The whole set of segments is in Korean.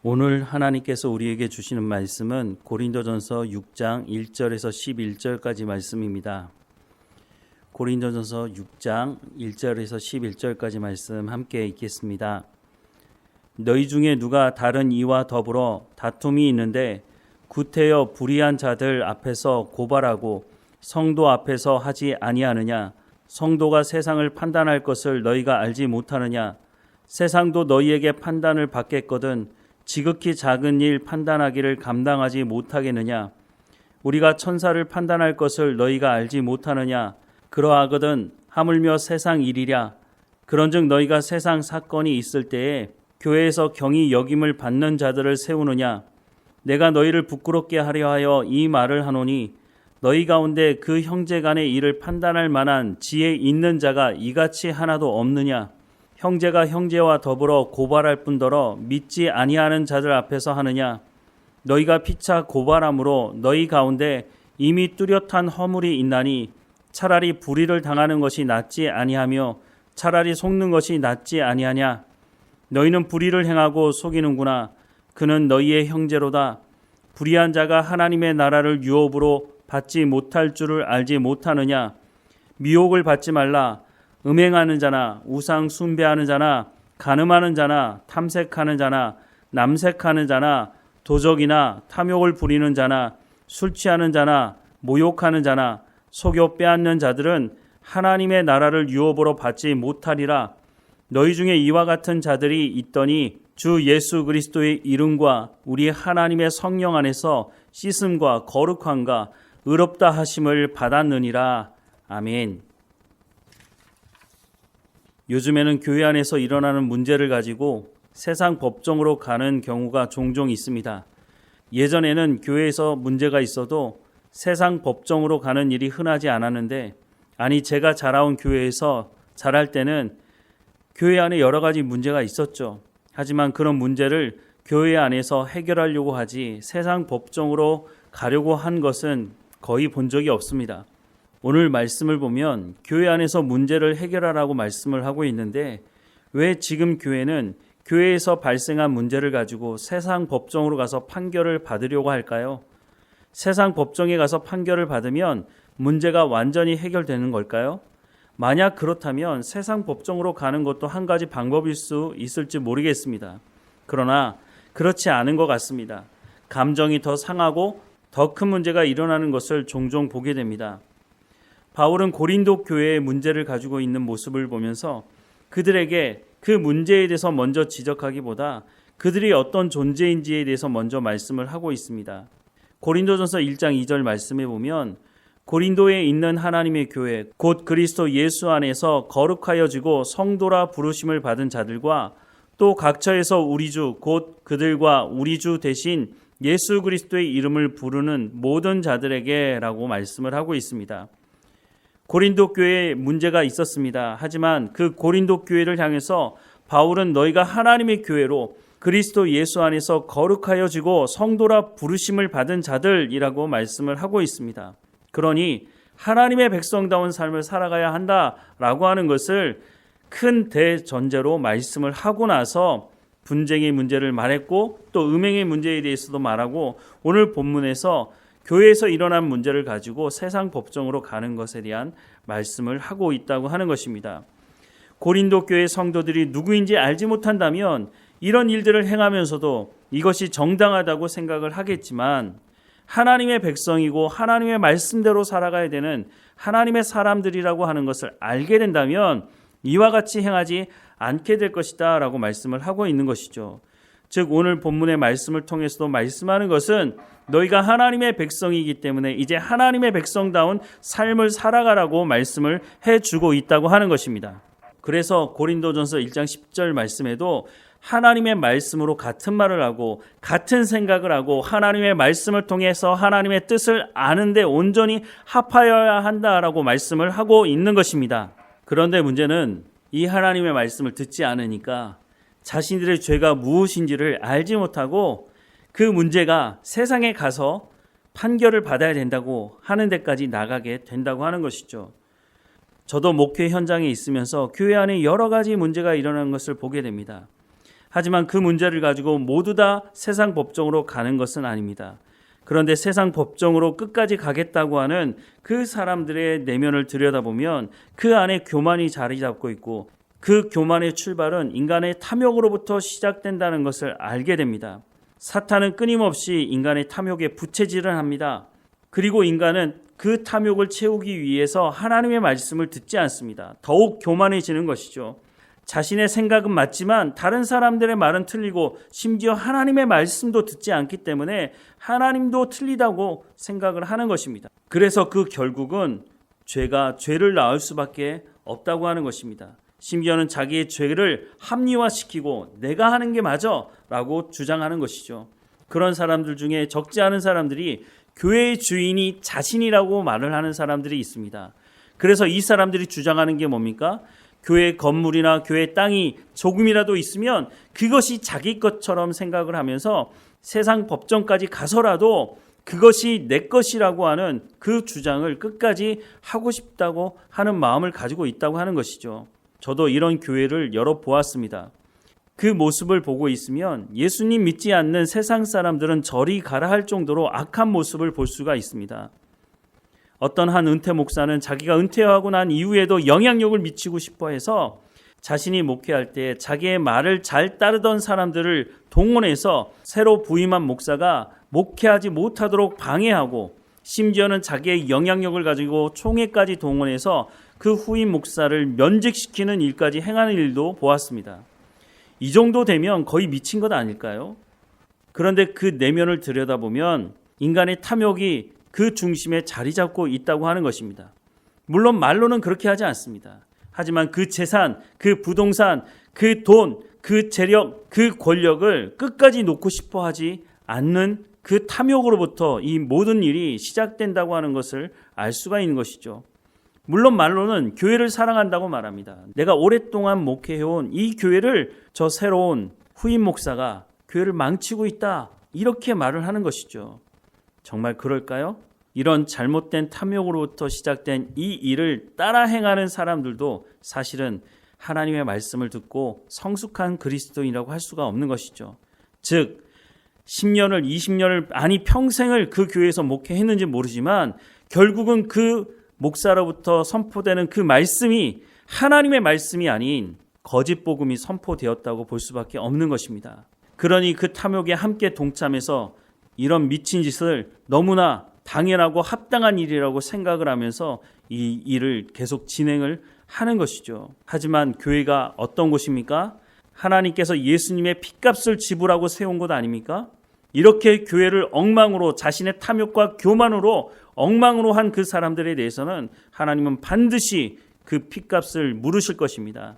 오늘 하나님께서 우리에게 주시는 말씀은 고린도전서 6장 1절에서 11절까지 말씀입니다. 고린도전서 6장 1절에서 11절까지 말씀 함께 읽겠습니다. 너희 중에 누가 다른 이와 더불어 다툼이 있는데 구태여 불의한 자들 앞에서 고발하고 성도 앞에서 하지 아니하느냐? 성도가 세상을 판단할 것을 너희가 알지 못하느냐? 세상도 너희에게 판단을 받겠거든 지극히 작은 일 판단하기를 감당하지 못하겠느냐? 우리가 천사를 판단할 것을 너희가 알지 못하느냐? 그러하거든 하물며 세상 일이랴. 그런즉 너희가 세상 사건이 있을 때에 교회에서 경히 여김을 받는 자들을 세우느냐? 내가 너희를 부끄럽게 하려 하여 이 말을 하노니 너희 가운데 그 형제 간의 일을 판단할 만한 지혜 있는 자가 이같이 하나도 없느냐? 형제가 형제와 더불어 고발할 뿐더러 믿지 아니하는 자들 앞에서 하느냐? 너희가 피차 고발함으로 너희 가운데 이미 뚜렷한 허물이 있나니 차라리 불의를 당하는 것이 낫지 아니하며 차라리 속는 것이 낫지 아니하냐? 너희는 불의를 행하고 속이는구나. 그는 너희의 형제로다. 불의한 자가 하나님의 나라를 유업으로 받지 못할 줄을 알지 못하느냐? 미혹을 받지 말라. 음행하는 자나 우상 숭배하는 자나 간음하는 자나 탐색하는 자나 남색하는 자나 도적이나 탐욕을 부리는 자나 술 취하는 자나 모욕하는 자나 속여 빼앗는 자들은 하나님의 나라를 유업으로 받지 못하리라. 너희 중에 이와 같은 자들이 있더니 주 예수 그리스도의 이름과 우리 하나님의 성령 안에서 씻음과 거룩함과 의롭다 하심을 받았느니라. 아멘. 요즘에는 교회 안에서 일어나는 문제를 가지고 세상 법정으로 가는 경우가 종종 있습니다. 예전에는 교회에서 문제가 있어도 세상 법정으로 가는 일이 흔하지 않았는데, 제가 자라온 교회에서 자랄 때는 교회 안에 여러 가지 문제가 있었죠. 하지만 그런 문제를 교회 안에서 해결하려고 하지 세상 법정으로 가려고 한 것은 거의 본 적이 없습니다. 오늘 말씀을 보면 교회 안에서 문제를 해결하라고 말씀을 하고 있는데, 왜 지금 교회는 교회에서 발생한 문제를 가지고 세상 법정으로 가서 판결을 받으려고 할까요? 세상 법정에 가서 판결을 받으면 문제가 완전히 해결되는 걸까요? 만약 그렇다면 세상 법정으로 가는 것도 한 가지 방법일 수 있을지 모르겠습니다. 그러나 그렇지 않은 것 같습니다. 감정이 더 상하고 더 큰 문제가 일어나는 것을 종종 보게 됩니다. 바울은 고린도 교회의 문제를 가지고 있는 모습을 보면서 그들에게 그 문제에 대해서 먼저 지적하기보다 그들이 어떤 존재인지에 대해서 먼저 말씀을 하고 있습니다. 고린도전서 1장 2절 말씀에 보면 고린도에 있는 하나님의 교회 곧 그리스도 예수 안에서 거룩하여지고 성도라 부르심을 받은 자들과 또 각처에서 우리 주 곧 그들과 우리 주 대신 예수 그리스도의 이름을 부르는 모든 자들에게 라고 말씀을 하고 있습니다. 고린도 교회에 문제가 있었습니다. 하지만 그 고린도 교회를 향해서 바울은 너희가 하나님의 교회로 그리스도 예수 안에서 거룩하여지고 성도라 부르심을 받은 자들이라고 말씀을 하고 있습니다. 그러니 하나님의 백성다운 삶을 살아가야 한다라고 하는 것을 큰 대전제로 말씀을 하고 나서 분쟁의 문제를 말했고 또 음행의 문제에 대해서도 말하고 오늘 본문에서 교회에서 일어난 문제를 가지고 세상 법정으로 가는 것에 대한 말씀을 하고 있다고 하는 것입니다. 고린도 교회 성도들이 누구인지 알지 못한다면 이런 일들을 행하면서도 이것이 정당하다고 생각을 하겠지만 하나님의 백성이고 하나님의 말씀대로 살아가야 되는 하나님의 사람들이라고 하는 것을 알게 된다면 이와 같이 행하지 않게 될 것이다 라고 말씀을 하고 있는 것이죠. 즉 오늘 본문의 말씀을 통해서도 말씀하는 것은 너희가 하나님의 백성이기 때문에 이제 하나님의 백성다운 삶을 살아가라고 말씀을 해주고 있다고 하는 것입니다. 그래서 고린도전서 1장 10절 말씀에도 하나님의 말씀으로 같은 말을 하고 같은 생각을 하고 하나님의 말씀을 통해서 하나님의 뜻을 아는데 온전히 합하여야 한다라고 말씀을 하고 있는 것입니다. 그런데 문제는 이 하나님의 말씀을 듣지 않으니까 자신들의 죄가 무엇인지를 알지 못하고 그 문제가 세상에 가서 판결을 받아야 된다고 하는 데까지 나가게 된다고 하는 것이죠. 저도 목회 현장에 있으면서 교회 안에 여러 가지 문제가 일어나는 것을 보게 됩니다. 하지만 그 문제를 가지고 모두 다 세상 법정으로 가는 것은 아닙니다. 그런데 세상 법정으로 끝까지 가겠다고 하는 그 사람들의 내면을 들여다보면 그 안에 교만이 자리 잡고 있고, 그 교만의 출발은 인간의 탐욕으로부터 시작된다는 것을 알게 됩니다. 사탄은 끊임없이 인간의 탐욕에 부채질을 합니다. 그리고 인간은 그 탐욕을 채우기 위해서 하나님의 말씀을 듣지 않습니다. 더욱 교만해지는 것이죠. 자신의 생각은 맞지만 다른 사람들의 말은 틀리고, 심지어 하나님의 말씀도 듣지 않기 때문에 하나님도 틀리다고 생각을 하는 것입니다. 그래서 그 결국은 죄가 죄를 낳을 수밖에 없다고 하는 것입니다. 심지어는 자기의 죄를 합리화시키고 내가 하는 게 맞아 라고 주장하는 것이죠. 그런 사람들 중에 적지 않은 사람들이 교회의 주인이 자신이라고 말을 하는 사람들이 있습니다. 그래서 이 사람들이 주장하는 게 뭡니까? 교회 건물이나 교회 땅이 조금이라도 있으면 그것이 자기 것처럼 생각을 하면서 세상 법정까지 가서라도 그것이 내 것이라고 하는 그 주장을 끝까지 하고 싶다고 하는 마음을 가지고 있다고 하는 것이죠. 저도 이런 교회를 여러 보았습니다. 그 모습을 보고 있으면 예수님 믿지 않는 세상 사람들은 저리 가라 할 정도로 악한 모습을 볼 수가 있습니다. 어떤 한 은퇴 목사는 자기가 은퇴하고 난 이후에도 영향력을 미치고 싶어 해서 자신이 목회할 때 자기의 말을 잘 따르던 사람들을 동원해서 새로 부임한 목사가 목회하지 못하도록 방해하고, 심지어는 자기의 영향력을 가지고 총회까지 동원해서 그 후임 목사를 면직시키는 일까지 행하는 일도 보았습니다. 이 정도 되면 거의 미친 것 아닐까요? 그런데 그 내면을 들여다보면 인간의 탐욕이 그 중심에 자리 잡고 있다고 하는 것입니다. 물론 말로는 그렇게 하지 않습니다. 하지만 그 재산, 그 부동산, 그 돈, 그 재력, 그 권력을 끝까지 놓고 싶어 하지 않는 그 탐욕으로부터 이 모든 일이 시작된다고 하는 것을 알 수가 있는 것이죠. 물론 말로는 교회를 사랑한다고 말합니다. 내가 오랫동안 목회해온 이 교회를 저 새로운 후임 목사가 교회를 망치고 있다, 이렇게 말을 하는 것이죠. 정말 그럴까요? 이런 잘못된 탐욕으로부터 시작된 이 일을 따라 행하는 사람들도 사실은 하나님의 말씀을 듣고 성숙한 그리스도인이라고 할 수가 없는 것이죠. 즉 10년을 20년을 아니 평생을 그 교회에서 목회했는지 모르지만 결국은 그 목사로부터 선포되는 그 말씀이 하나님의 말씀이 아닌 거짓 복음이 선포되었다고 볼 수밖에 없는 것입니다. 그러니 그 탐욕에 함께 동참해서 이런 미친 짓을 너무나 당연하고 합당한 일이라고 생각을 하면서 이 일을 계속 진행을 하는 것이죠. 하지만 교회가 어떤 곳입니까? 하나님께서 예수님의 핏값을 지불하고 세운 곳 아닙니까? 이렇게 교회를 엉망으로, 자신의 탐욕과 교만으로 엉망으로 한 그 사람들에 대해서는 하나님은 반드시 그 핏값을 물으실 것입니다.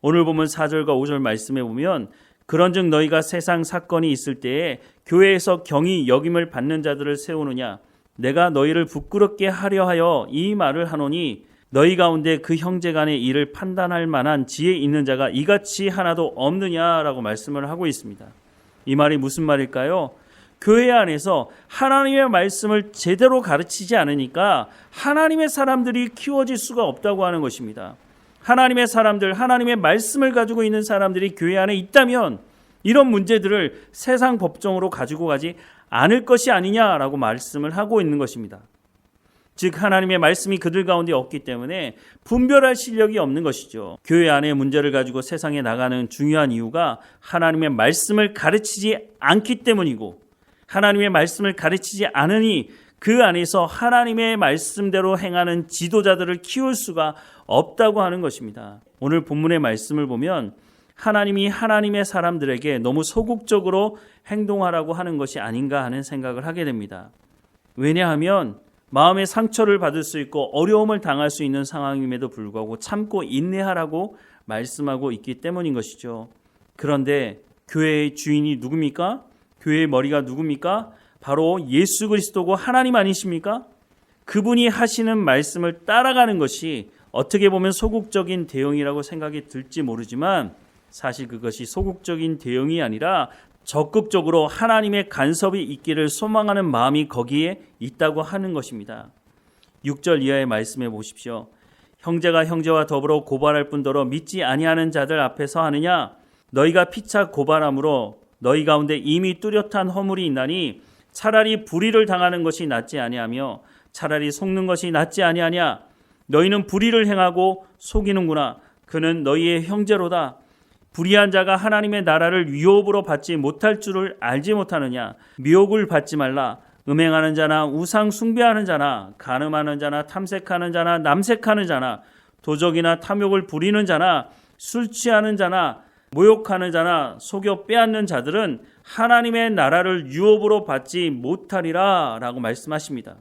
오늘 보면 4절과 5절 말씀에 보면, 그런즉 너희가 세상 사건이 있을 때에 교회에서 경히 여김을 받는 자들을 세우느냐, 내가 너희를 부끄럽게 하려 하여 이 말을 하노니 너희 가운데 그 형제간의 일을 판단할 만한 지혜 있는 자가 이같이 하나도 없느냐라고 말씀을 하고 있습니다. 이 말이 무슨 말일까요? 교회 안에서 하나님의 말씀을 제대로 가르치지 않으니까 하나님의 사람들이 키워질 수가 없다고 하는 것입니다. 하나님의 사람들, 하나님의 말씀을 가지고 있는 사람들이 교회 안에 있다면 이런 문제들을 세상 법정으로 가지고 가지 않을 것이 아니냐라고 말씀을 하고 있는 것입니다. 즉 하나님의 말씀이 그들 가운데 없기 때문에 분별할 실력이 없는 것이죠. 교회 안의 문제를 가지고 세상에 나가는 중요한 이유가 하나님의 말씀을 가르치지 않기 때문이고, 하나님의 말씀을 가르치지 않으니 그 안에서 하나님의 말씀대로 행하는 지도자들을 키울 수가 없다고 하는 것입니다. 오늘 본문의 말씀을 보면 하나님이 하나님의 사람들에게 너무 소극적으로 행동하라고 하는 것이 아닌가 하는 생각을 하게 됩니다. 왜냐하면 마음의 상처를 받을 수 있고 어려움을 당할 수 있는 상황임에도 불구하고 참고 인내하라고 말씀하고 있기 때문인 것이죠. 그런데 교회의 주인이 누굽니까? 교회의 머리가 누굽니까? 바로 예수 그리스도고 하나님 아니십니까? 그분이 하시는 말씀을 따라가는 것이 어떻게 보면 소극적인 대응이라고 생각이 들지 모르지만 사실 그것이 소극적인 대응이 아니라 적극적으로 하나님의 간섭이 있기를 소망하는 마음이 거기에 있다고 하는 것입니다. 6절 이하의 말씀해 보십시오. 형제가 형제와 더불어 고발할 뿐더러 믿지 아니하는 자들 앞에서 하느냐? 너희가 피차 고발함으로 너희 가운데 이미 뚜렷한 허물이 있나니 차라리 불의를 당하는 것이 낫지 아니하며 차라리 속는 것이 낫지 아니하냐. 너희는 불의를 행하고 속이는구나. 그는 너희의 형제로다. 불의한 자가 하나님의 나라를 위협으로 받지 못할 줄을 알지 못하느냐. 미혹을 받지 말라. 음행하는 자나 우상 숭배하는 자나 간음하는 자나 탐색하는 자나 남색하는 자나 도적이나 탐욕을 부리는 자나 술 취하는 자나 모욕하는 자나 속여 빼앗는 자들은 하나님의 나라를 유업으로 받지 못하리라 라고 말씀하십니다.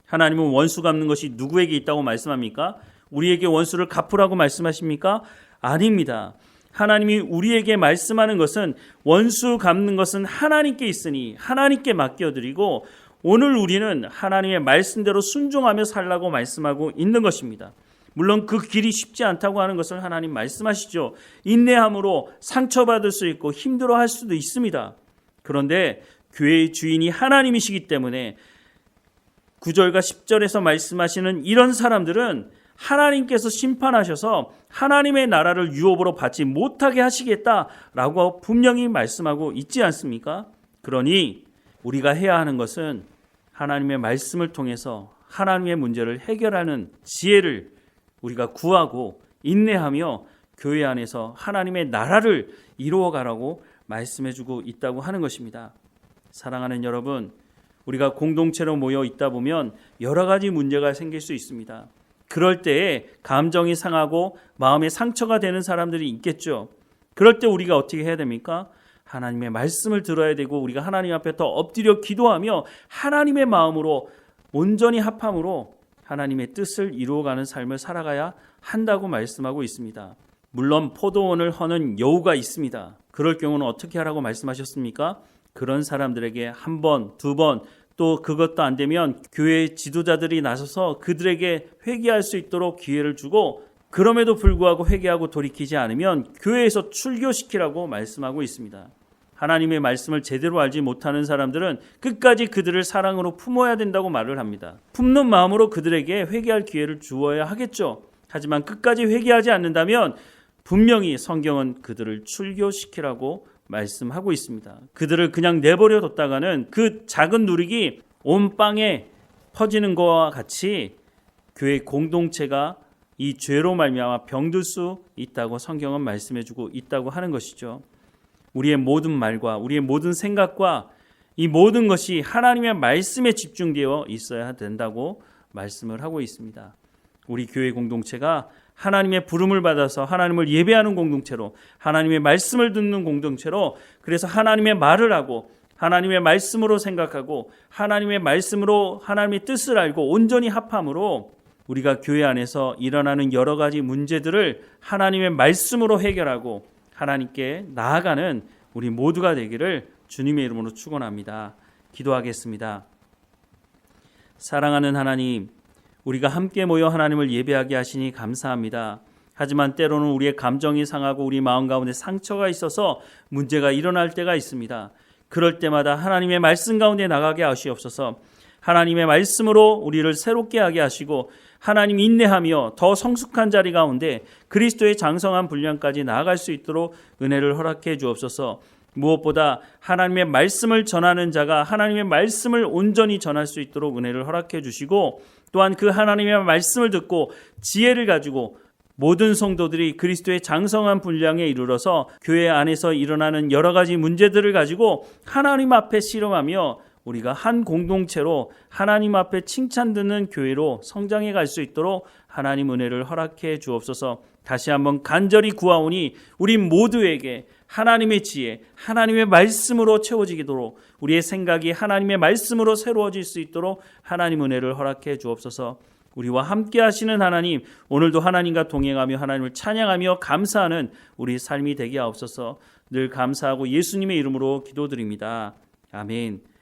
하나님은 원수 갚는 것이 누구에게 있다고 말씀합니까? 우리에게 원수를 갚으라고 말씀하십니까? 아닙니다. 하나님이 우리에게 말씀하는 것은 원수 갚는 것은 하나님께 있으니 하나님께 맡겨드리고 오늘 우리는 하나님의 말씀대로 순종하며 살라고 말씀하고 있는 것입니다. 물론 그 길이 쉽지 않다고 하는 것을 하나님 말씀하시죠. 인내함으로 상처받을 수 있고 힘들어할 수도 있습니다. 그런데 교회의 주인이 하나님이시기 때문에 9절과 10절에서 말씀하시는 이런 사람들은 하나님께서 심판하셔서 하나님의 나라를 유업으로 받지 못하게 하시겠다라고 분명히 말씀하고 있지 않습니까? 그러니 우리가 해야 하는 것은 하나님의 말씀을 통해서 하나님의 문제를 해결하는 지혜를 우리가 구하고 인내하며 교회 안에서 하나님의 나라를 이루어가라고 말씀해주고 있다고 하는 것입니다. 사랑하는 여러분, 우리가 공동체로 모여 있다 보면 여러 가지 문제가 생길 수 있습니다. 그럴 때에 감정이 상하고 마음에 상처가 되는 사람들이 있겠죠. 그럴 때 우리가 어떻게 해야 됩니까? 하나님의 말씀을 들어야 되고 우리가 하나님 앞에 더 엎드려 기도하며 하나님의 마음으로 온전히 합함으로 하나님의 뜻을 이루어가는 삶을 살아가야 한다고 말씀하고 있습니다. 물론 포도원을 허는 여우가 있습니다. 그럴 경우는 어떻게 하라고 말씀하셨습니까? 그런 사람들에게 한 번, 두 번, 또 그것도 안 되면 교회 지도자들이 나서서 그들에게 회개할 수 있도록 기회를 주고 그럼에도 불구하고 회개하고 돌이키지 않으면 교회에서 출교시키라고 말씀하고 있습니다. 하나님의 말씀을 제대로 알지 못하는 사람들은 끝까지 그들을 사랑으로 품어야 된다고 말을 합니다. 품는 마음으로 그들에게 회개할 기회를 주어야 하겠죠. 하지만 끝까지 회개하지 않는다면 분명히 성경은 그들을 출교시키라고 말씀하고 있습니다. 그들을 그냥 내버려 뒀다가는 그 작은 누룩이 온 빵에 퍼지는 것과 같이 교회 공동체가 이 죄로 말미암아 병들 수 있다고 성경은 말씀해주고 있다고 하는 것이죠. 우리의 모든 말과 우리의 모든 생각과 이 모든 것이 하나님의 말씀에 집중되어 있어야 된다고 말씀을 하고 있습니다. 우리 교회 공동체가 하나님의 부름을 받아서 하나님을 예배하는 공동체로 하나님의 말씀을 듣는 공동체로 그래서 하나님의 말을 하고 하나님의 말씀으로 생각하고 하나님의 말씀으로 하나님의 뜻을 알고 온전히 합함으로 우리가 교회 안에서 일어나는 여러 가지 문제들을 하나님의 말씀으로 해결하고 하나님께 나아가는 우리 모두가 되기를 주님의 이름으로 축원합니다. 기도하겠습니다. 사랑하는 하나님, 우리가 함께 모여 하나님을 예배하게 하시니 감사합니다. 하지만 때로는 우리의 감정이 상하고 우리 마음 가운데 상처가 있어서 문제가 일어날 때가 있습니다. 그럴 때마다 하나님의 말씀 가운데 나가게 하시옵소서. 하나님의 말씀으로 우리를 새롭게 하게 하시고 하나님 인내하며 더 성숙한 자리 가운데 그리스도의 장성한 분량까지 나아갈 수 있도록 은혜를 허락해 주옵소서. 무엇보다 하나님의 말씀을 전하는 자가 하나님의 말씀을 온전히 전할 수 있도록 은혜를 허락해 주시고 또한 그 하나님의 말씀을 듣고 지혜를 가지고 모든 성도들이 그리스도의 장성한 분량에 이르러서 교회 안에서 일어나는 여러 가지 문제들을 가지고 하나님 앞에 씨름하며 우리가 한 공동체로 하나님 앞에 칭찬 듣는 교회로 성장해 갈 수 있도록 하나님 은혜를 허락해 주옵소서. 다시 한번 간절히 구하오니 우리 모두에게 하나님의 지혜, 하나님의 말씀으로 채워지도록 우리의 생각이 하나님의 말씀으로 새로워질 수 있도록 하나님 은혜를 허락해 주옵소서. 우리와 함께 하시는 하나님, 오늘도 하나님과 동행하며 하나님을 찬양하며 감사하는 우리 삶이 되게 하옵소서. 늘 감사하고 예수님의 이름으로 기도드립니다. 아멘.